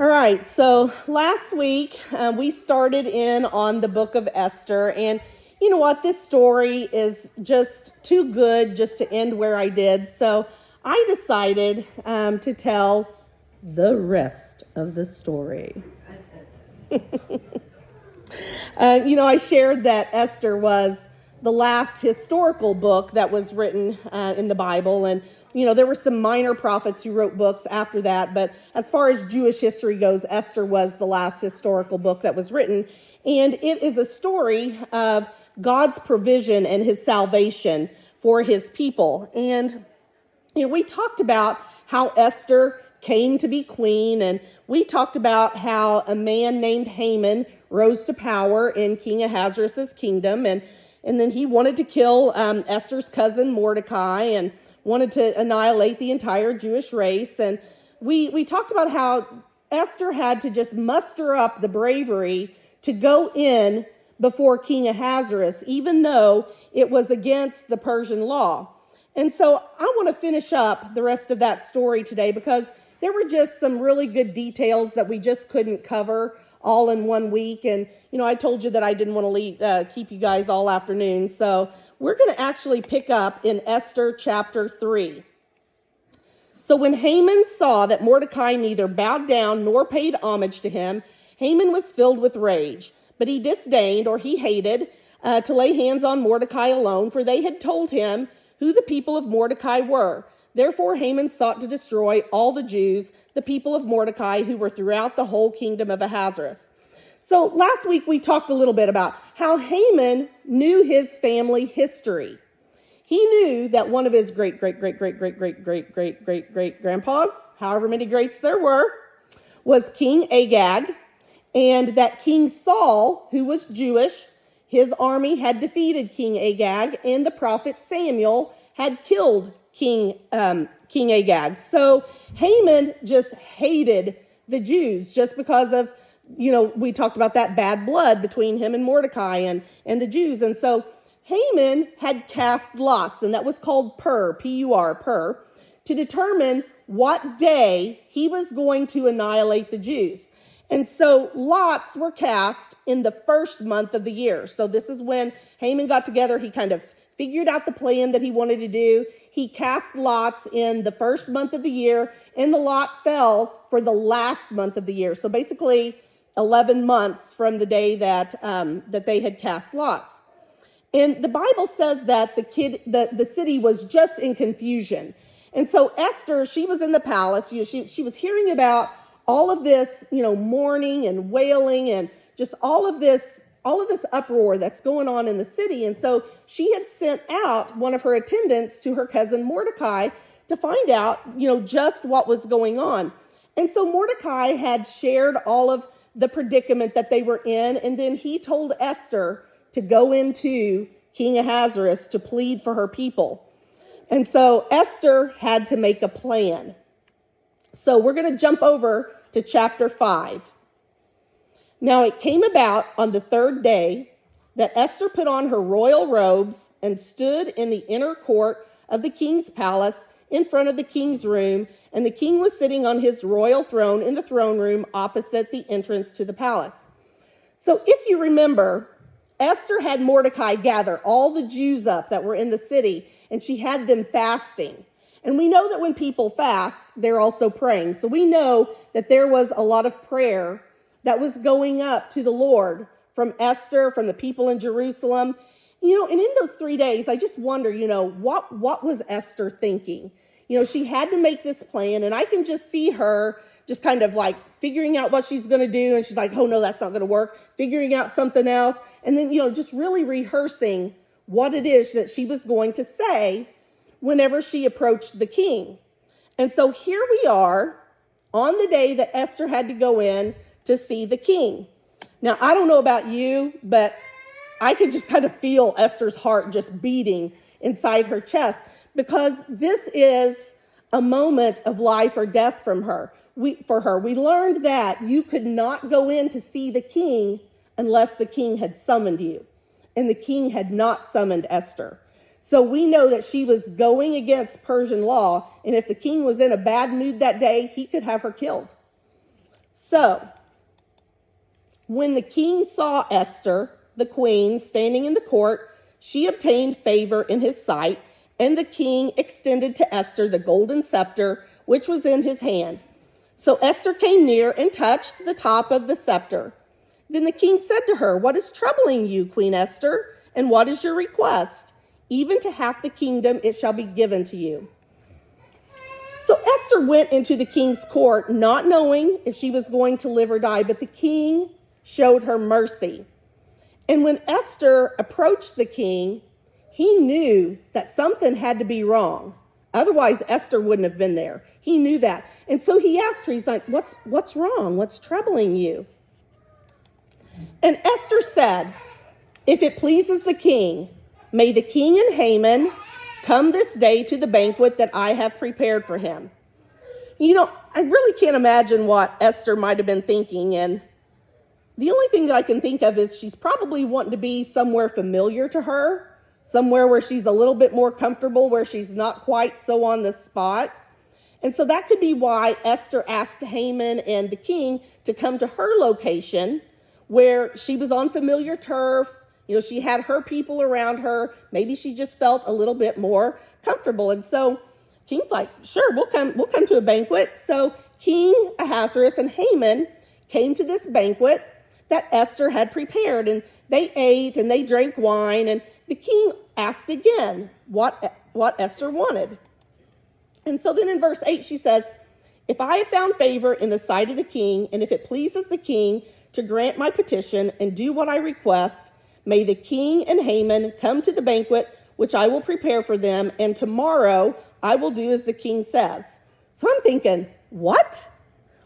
right, so last week we started in on the book of Esther, and you know what? This story is just too good just to end where I did, so I decided to tell the rest of the story. I shared that Esther was the last historical book that was written in the Bible, and there were some minor prophets who wrote books after that, but as far as Jewish history goes, Esther was the last historical book that was written, and it is a story of God's provision and his salvation for his people. And we talked about how Esther came to be queen, and we talked about how a man named Haman rose to power in King Ahasuerus' kingdom, and then he wanted to kill Esther's cousin Mordecai and wanted to annihilate the entire Jewish race. And we talked about how Esther had to just muster up the bravery to go in before King Ahasuerus, even though it was against the Persian law. And so I want to finish up the rest of that story today because there were just some really good details that we just couldn't cover all in one week. And, I told you that I didn't want to keep you guys all afternoon. So we're going to actually pick up in Esther chapter 3. So when Haman saw that Mordecai neither bowed down nor paid homage to him, Haman was filled with rage. But he disdained, or he hated, to lay hands on Mordecai alone, for they had told him who the people of Mordecai were. Therefore Haman sought to destroy all the Jews, the people of Mordecai, who were throughout the whole kingdom of Ahasuerus. So last week we talked a little bit about how Haman knew his family history. He knew that one of his great-great-great-great-great-great-great-great-great-grandpas, however many greats there were, was King Agag, and that King Saul, who was Jewish, his army had defeated King Agag, and the prophet Samuel had killed King Agag. So Haman just hated the Jews just because of, we talked about that bad blood between him and Mordecai and the Jews. And so Haman had cast lots, and that was called Pur, P-U-R, Pur, to determine what day he was going to annihilate the Jews. And so lots were cast in the first month of the year. So this is when Haman got together. He kind of figured out the plan that he wanted to do. He cast lots in the first month of the year, and the lot fell for the last month of the year. So basically 11 months from the day that they had cast lots. And the Bible says that the city was just in confusion. And so Esther, she was in the palace. She was hearing about all of this, mourning and wailing and just all of this uproar that's going on in the city. And so she had sent out one of her attendants to her cousin Mordecai to find out, just what was going on. And so Mordecai had shared all of the predicament that they were in. And then he told Esther to go into King Ahasuerus to plead for her people. And so Esther had to make a plan. So we're going to jump over to chapter 5. Now it came about on the third day that Esther put on her royal robes and stood in the inner court of the king's palace in front of the king's room, and the king was sitting on his royal throne in the throne room opposite the entrance to the palace. So if you remember, Esther had Mordecai gather all the Jews up that were in the city, and she had them fasting. And we know that when people fast, they're also praying. So we know that there was a lot of prayer that was going up to the Lord from Esther, from the people in Jerusalem. And in those 3 days, I just wonder, what was Esther thinking? She had to make this plan, and I can just see her just kind of like figuring out what she's going to do. And she's like, oh no, that's not going to work. Figuring out something else. And then, just really rehearsing what it is that she was going to say whenever she approached the king. And so here we are on the day that Esther had to go in to see the king. Now, I don't know about you, but I could just kind of feel Esther's heart just beating inside her chest because this is a moment of life or death for her. We learned that you could not go in to see the king unless the king had summoned you, and the king had not summoned Esther. So we know that she was going against Persian law, and if the king was in a bad mood that day, he could have her killed. So, when the king saw Esther, the queen, standing in the court, she obtained favor in his sight, and the king extended to Esther the golden scepter which was in his hand. So Esther came near and touched the top of the scepter. Then the king said to her, "What is troubling you, Queen Esther, and what is your request? Even to half the kingdom it shall be given to you." So Esther went into the king's court, not knowing if she was going to live or die, but the king showed her mercy. And when Esther approached the king, he knew that something had to be wrong. Otherwise, Esther wouldn't have been there. He knew that. And so he asked her, he's like, what's wrong? What's troubling you? And Esther said, "If it pleases the king, may the king and Haman come this day to the banquet that I have prepared for him." You know, I really can't imagine what Esther might have been thinking. And the only thing that I can think of is she's probably wanting to be somewhere familiar to her, somewhere where she's a little bit more comfortable, where she's not quite so on the spot. And so that could be why Esther asked Haman and the king to come to her location where she was on familiar turf. You know, she had her people around her. Maybe she just felt a little bit more comfortable. And so King's like, "Sure, we'll come to a banquet." So King Ahasuerus and Haman came to this banquet that Esther had prepared, and they ate and they drank wine, and the king asked again what Esther wanted. And so then in verse 8 she says, "If I have found favor in the sight of the king, and if it pleases the king to grant my petition and do what I request, may the king and Haman come to the banquet which I will prepare for them, and tomorrow I will do as the king says." So I'm thinking, what?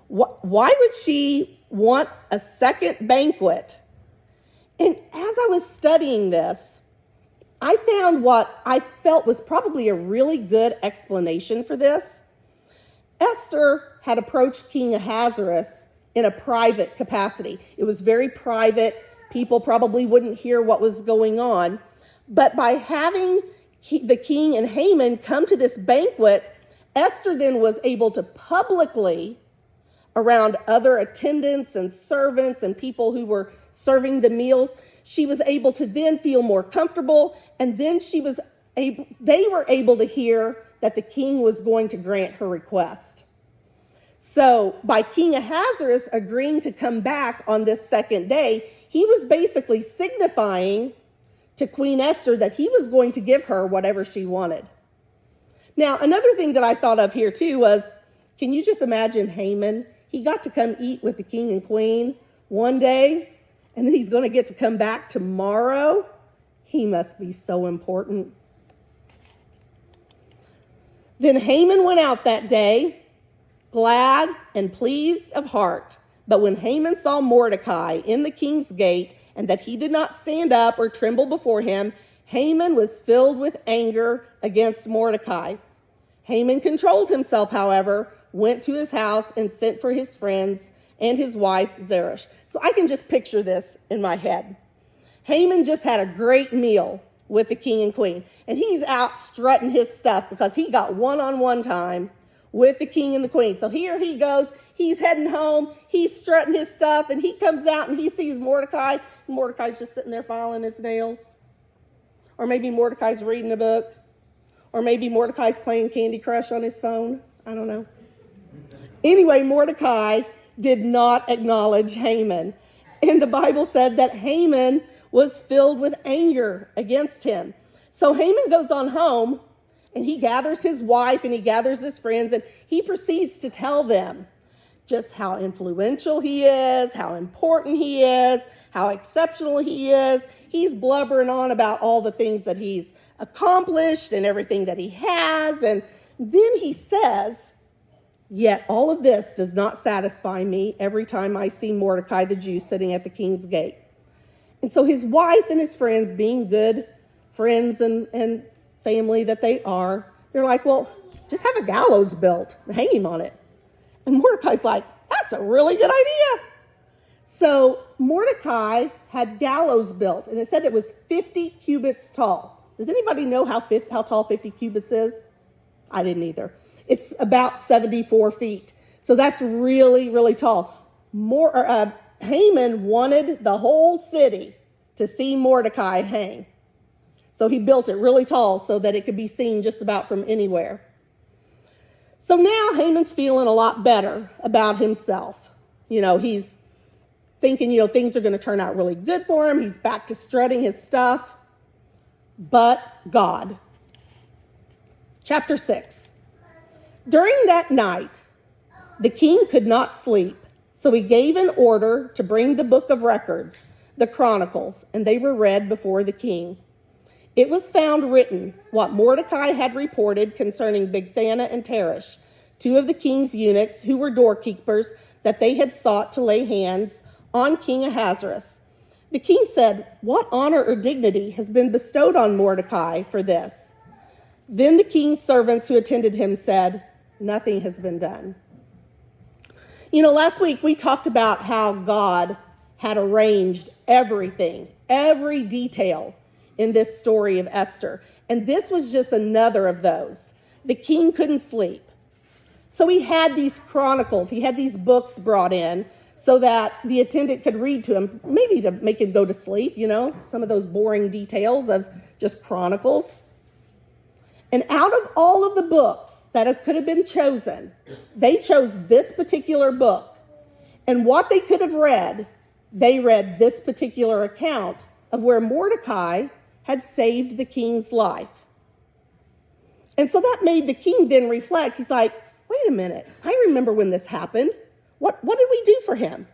Why would she want a second banquet? And as I was studying this, I found what I felt was probably a really good explanation for this. Esther had approached King Ahasuerus in a private capacity. It was very private. People probably wouldn't hear what was going on. But by having the king and Haman come to this banquet, Esther then was able to publicly, around other attendants and servants and people who were serving the meals, she was able to then feel more comfortable. And then they were able to hear that the king was going to grant her request. So by King Ahasuerus agreeing to come back on this second day, he was basically signifying to Queen Esther that he was going to give her whatever she wanted. Now, another thing that I thought of here too was, can you just imagine Haman? He got to come eat with the king and queen one day, and then he's going to get to come back tomorrow. He must be so important. Then Haman went out that day, glad and pleased of heart. But when Haman saw Mordecai in the king's gate, and that he did not stand up or tremble before him, Haman was filled with anger against Mordecai. Haman controlled himself, however, went to his house and sent for his friends and his wife Zeresh. So I can just picture this in my head. Haman just had a great meal with the king and queen, and he's out strutting his stuff because he got one-on-one time with the king and the queen. So here he goes, he's heading home, he's strutting his stuff, and he comes out and he sees Mordecai, and Mordecai's just sitting there filing his nails. Or maybe Mordecai's reading a book. Or maybe Mordecai's playing Candy Crush on his phone. I don't know. Anyway, Mordecai did not acknowledge Haman. And the Bible said that Haman was filled with anger against him. So Haman goes on home, and he gathers his wife and he gathers his friends, and he proceeds to tell them just how influential he is, how important he is, how exceptional he is. He's blubbering on about all the things that he's accomplished and everything that he has. And then he says, "Yet all of this does not satisfy me every time I see Mordecai the Jew sitting at the king's gate." And so his wife and his friends, being good friends and family that they are, they're like, "Well, just have a gallows built and hang him on it." And Mordecai's like, "That's a really good idea." So Mordecai had gallows built, and it said it was 50 cubits tall. Does anybody know how tall 50 cubits is? I didn't either. It's about 74 feet. So that's really, really tall. Haman wanted the whole city to see Mordecai hang. So he built it really tall so that it could be seen just about from anywhere. So now Haman's feeling a lot better about himself. He's thinking, things are going to turn out really good for him. He's back to strutting his stuff. But God. Chapter 6. During that night, the king could not sleep, so he gave an order to bring the book of records, the Chronicles, and they were read before the king. It was found written what Mordecai had reported concerning Bigthana and Teresh, two of the king's eunuchs who were doorkeepers, that they had sought to lay hands on King Ahasuerus. The king said, "What honor or dignity has been bestowed on Mordecai for this?" Then the king's servants who attended him said, "Nothing has been done." Last week we talked about how God had arranged everything, every detail in this story of Esther. And this was just another of those. The king couldn't sleep. So he had these chronicles, he had these books brought in so that the attendant could read to him, maybe to make him go to sleep, some of those boring details of just chronicles. And out of all of the books that could have been chosen, they chose this particular book. And what they could have read, they read this particular account of where Mordecai had saved the king's life. And so that made the king then reflect. He's like, wait a minute, I remember when this happened. What did we do for him?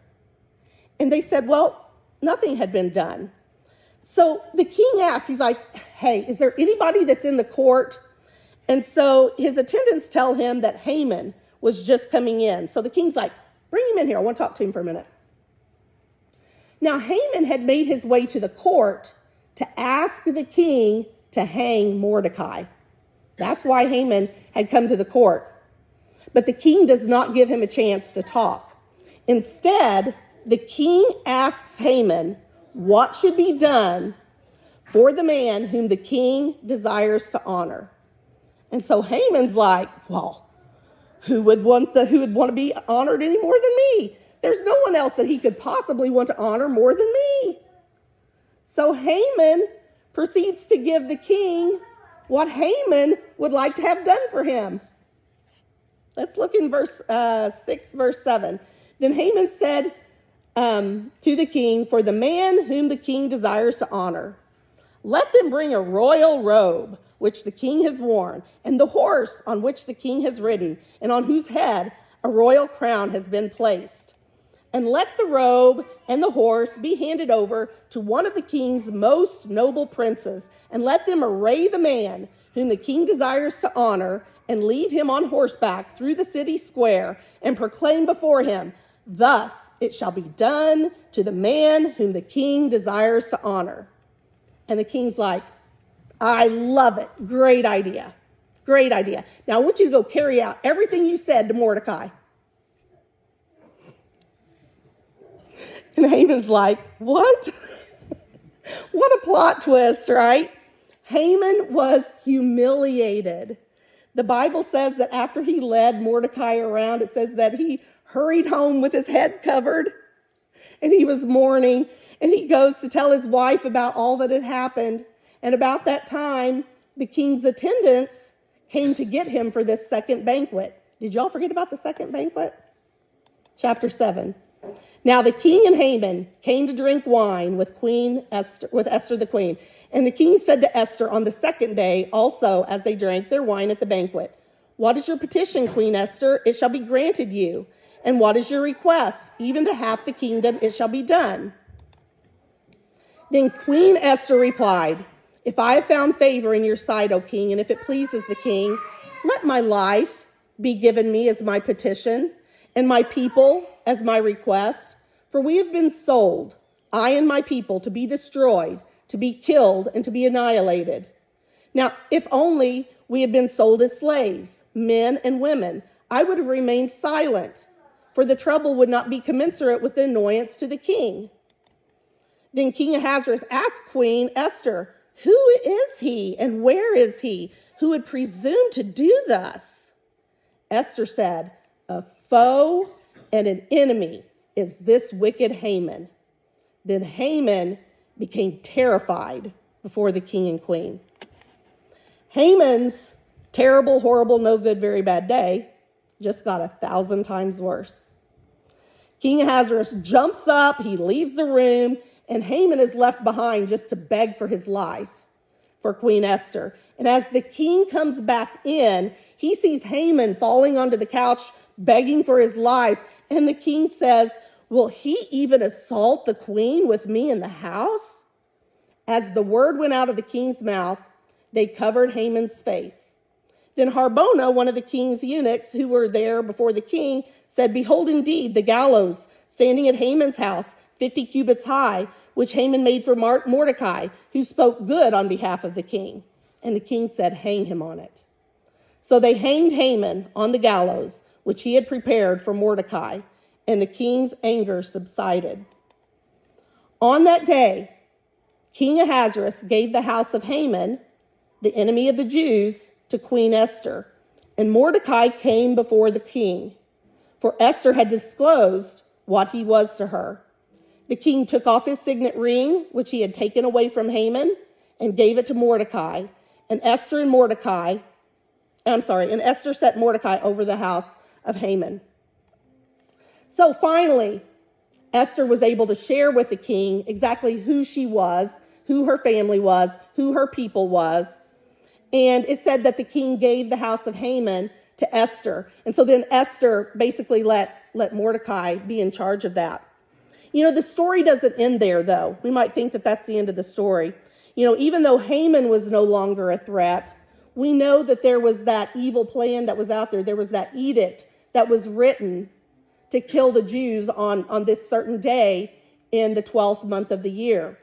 And they said, well, nothing had been done. So the king asked, he's like, hey, is there anybody that's in the court? And so his attendants tell him that Haman was just coming in. So the king's like, bring him in here. I want to talk to him for a minute. Now, Haman had made his way to the court to ask the king to hang Mordecai. That's why Haman had come to the court. But the king does not give him a chance to talk. Instead, the king asks Haman what should be done for the man whom the king desires to honor. And so Haman's like, well, who would want to be honored any more than me? There's no one else that he could possibly want to honor more than me. So Haman proceeds to give the king what Haman would like to have done for him. Let's look in verse 6, verse 7. Then Haman said to the king, for the man whom the king desires to honor, let them bring a royal robe, which the king has worn, and the horse on which the king has ridden, and on whose head a royal crown has been placed. And let the robe and the horse be handed over to one of the king's most noble princes, and let them array the man whom the king desires to honor, and lead him on horseback through the city square, and proclaim before him, thus it shall be done to the man whom the king desires to honor. And the king's like, I love it. Great idea. Great idea. Now I want you to go carry out everything you said to Mordecai. And Haman's like, what? What a plot twist, right? Haman was humiliated. The Bible says that after he led Mordecai around, it says that he hurried home with his head covered and he was mourning, and he goes to tell his wife about all that had happened. And about that time, the king's attendants came to get him for this second banquet. Did y'all forget about the second banquet? Chapter 7. Now the king and Haman came to drink wine with Esther the queen. And the king said to Esther on the second day, also as they drank their wine at the banquet, what is your petition, Queen Esther? It shall be granted you. And what is your request? Even to half the kingdom it shall be done. Then Queen Esther replied, if I have found favor in your sight, O king, and if it pleases the king, let my life be given me as my petition, and my people as my request. For we have been sold, I and my people, to be destroyed, to be killed, and to be annihilated. Now, if only we had been sold as slaves, men and women, I would have remained silent, for the trouble would not be commensurate with the annoyance to the king. Then King Ahasuerus asked Queen Esther, who is he and where is he who would presume to do thus? Esther said, a foe and an enemy is this wicked Haman." Then Haman became terrified before the king and queen. Haman's terrible, horrible, no good, very bad day just got 1,000 times worse. King Ahasuerus jumps up, he leaves the room, and Haman is left behind just to beg for his life for Queen Esther. And as the king comes back in, he sees Haman falling onto the couch, begging for his life. And the king says, "Will he even assault the queen with me in the house?" As the word went out of the king's mouth, they covered Haman's face. Then Harbona, one of the king's eunuchs who were there before the king, said, "Behold, indeed, the gallows standing at Haman's house, 50 cubits high, which Haman made for Mordecai, who spoke good on behalf of the king." And the king said, "Hang him on it." So they hanged Haman on the gallows, which he had prepared for Mordecai, and the king's anger subsided. On that day, King Ahasuerus gave the house of Haman, the enemy of the Jews, to Queen Esther, and Mordecai came before the king, for Esther had disclosed what he was to her. The king took off his signet ring, which he had taken away from Haman, and gave it to Mordecai, and Esther set Mordecai over the house of Haman. So finally, Esther was able to share with the king exactly who she was, who her family was, who her people was. And it said that the king gave the house of Haman to Esther. And so then Esther basically let Mordecai be in charge of that. You know, the story doesn't end there, though. We might think that that's the end of the story. You know, even though Haman was no longer a threat, we know that there was that evil plan that was out there. There was that edict that was written to kill the Jews on this certain day in the 12th month of the year.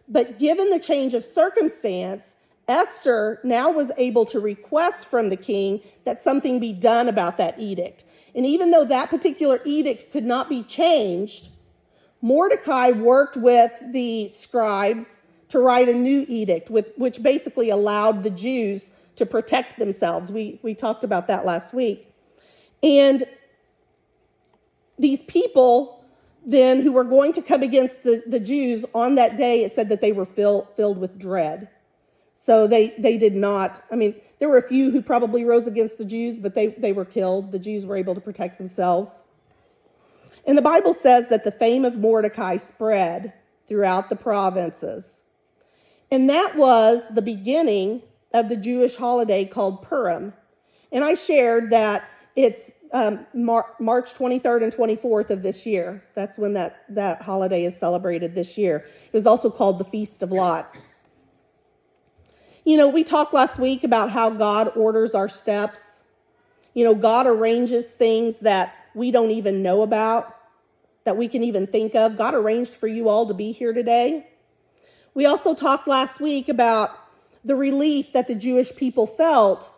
But given the change of circumstance, Esther now was able to request from the king that something be done about that edict. And even though that particular edict could not be changed, Mordecai worked with the scribes to write a new edict, which basically allowed the Jews to protect themselves. We talked about that last week. And these people then who were going to come against the Jews on that day, it said that they were filled with dread. So they did not, there were a few who probably rose against the Jews, but they were killed. The Jews were able to protect themselves. And the Bible says that the fame of Mordecai spread throughout the provinces. And that was the beginning of the Jewish holiday called Purim. And I shared that it's March 23rd and 24th of this year. That's when that holiday is celebrated this year. It was also called the Feast of Lots. You know, we talked last week about how God orders our steps. You know, God arranges things that we don't even know about, that we can even think of. God arranged for you all to be here today. We also talked last week about the relief that the Jewish people felt,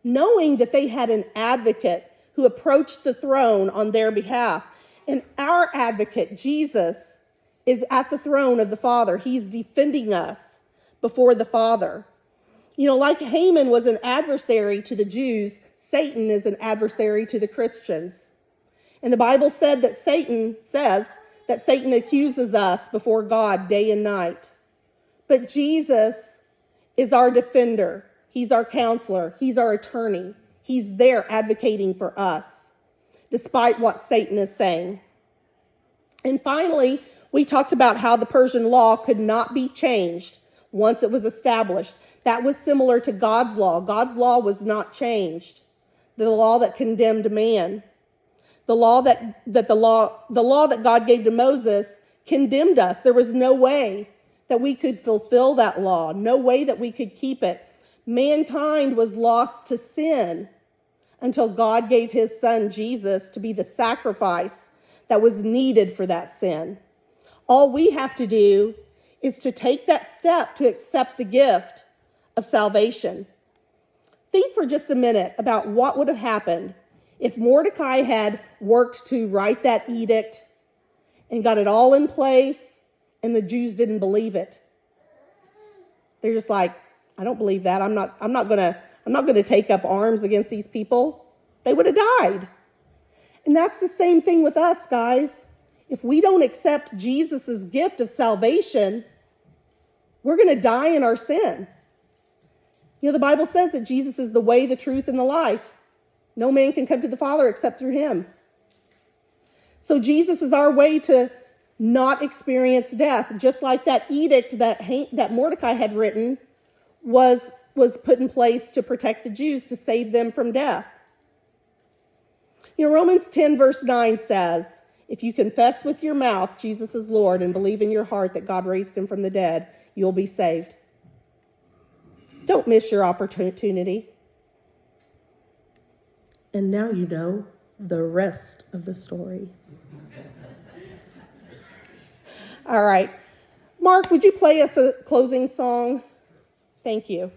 knowing that they had an advocate who approached the throne on their behalf. And our advocate, Jesus, is at the throne of the Father. He's defending us before the Father. You know, like Haman was an adversary to the Jews, Satan is an adversary to the Christians. And the Bible says that Satan accuses us before God day and night. But Jesus is our defender. He's our counselor. He's our attorney. He's there advocating for us, despite what Satan is saying. And finally, we talked about how the Persian law could not be changed once it was established. That was similar to God's law. God's law was not changed. The law that condemned man. The law that God gave to Moses condemned us. There was no way that we could fulfill that law. No way that we could keep it. Mankind was lost to sin until God gave his son Jesus to be the sacrifice that was needed for that sin. All we have to do is to take that step to accept the gift of salvation. Think for just a minute about what would have happened if Mordecai had worked to write that edict and got it all in place and the Jews didn't believe it. They're just like, I don't believe that. I'm not going to take up arms against these people. They would have died. And that's the same thing with us, guys. If we don't accept Jesus' gift of salvation, we're going to die in our sin. You know, the Bible says that Jesus is the way, the truth, and the life. No man can come to the Father except through him. So Jesus is our way to not experience death, just like that edict that Mordecai had written was put in place to protect the Jews, to save them from death. You know, Romans 10 verse 9 says, if you confess with your mouth Jesus is Lord and believe in your heart that God raised him from the dead, you'll be saved. Don't miss your opportunity. And now you know the rest of the story. All right. Mark, would you play us a closing song? Thank you.